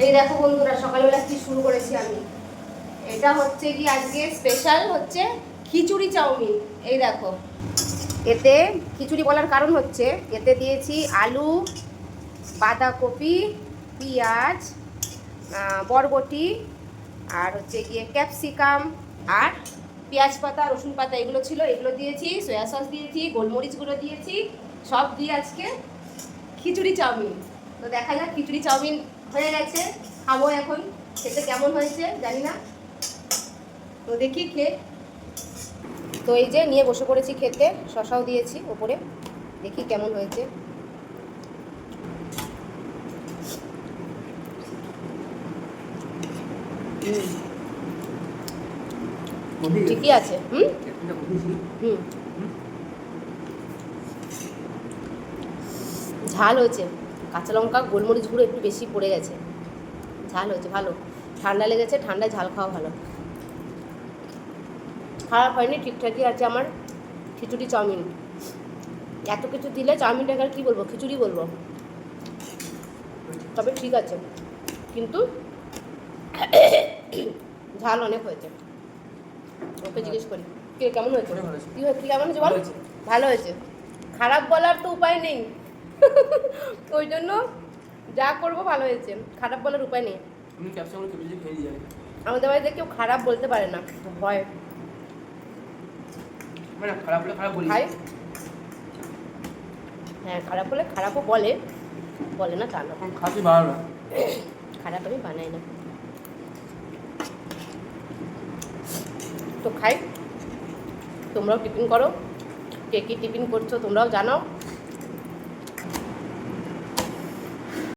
এই দেখো বন্ধুরা, সকালবেলা কি শুরু করেছি আমি। এটা হচ্ছে কি আজকে স্পেশাল হচ্ছে খিচুড়ি চাউমিন। এই দেখো, এতে খিচুড়ি বলার কারণ হচ্ছে এতে দিয়েছি আলু, বাঁধাকপি, পেঁয়াজ, বরবটি, আর হচ্ছে গিয়ে ক্যাপসিকাম, আর পেঁয়াজ পাতা, রসুন পাতা, এগুলো ছিল, এগুলো দিয়েছি। সয়া সস দিয়েছি, গোলমরিচগুলো দিয়েছি, সব দিয়ে আজকে খিচুড়ি চাউমিন। তো দেখা যাক, খিচুড়ি চাউমিন হয়ে গেছে, খাবো এখন। খেতে কেমন হয়েছে জানি না, তো দেখি খেয়ে। তো এই যে নিয়ে বসে পড়েছি খেতে, শশাও দিয়েছি ওপরে, দেখি কেমন হয়েছে। ঠিকই আছে। হুম, ঝাল হয়েছে, কাঁচা লঙ্কা গোলমরিচ গুঁড়ো একটু বেশি পড়ে গেছে, ঝাল হয়েছে ভালো। ঠান্ডা লেগেছে, ঠান্ডায় ঝাল খাওয়া ভালো। খারাপ হয়নি, ঠিকঠাকই আছে আমার খিচুড়ি চাউমিন। এত কিছু দিলে চাউমিনটাকে আর কী বলবো, খিচুড়ি বলবো, তবে ঠিক আছে, কিন্তু ঝাল অনেক হয়েছে। ওকে জিজ্ঞেস করি কে কেমন হয়েছে, কী হয়েছে, কেমন হয়েছে বল। ভালো হয়েছে, খারাপ বলার তো উপায় নেই। ওই জন্য যা করবো ভালো হয়েছে, খারাপ বলার উপায় নেই। আমাদের বাড়িতে কেউ খারাপ বলতে পারে না, ভয়। খারাপ হলে খারাপ বলি। হ্যাঁ, খারাপ হলে খারাপও বলে, বলে না তা না। খাসি ভালো না, খারাপ আমি বানাই না। তো খাই, তোমরাও টিফিন করো, কে কী টিফিন করছো তোমরাও জানাও।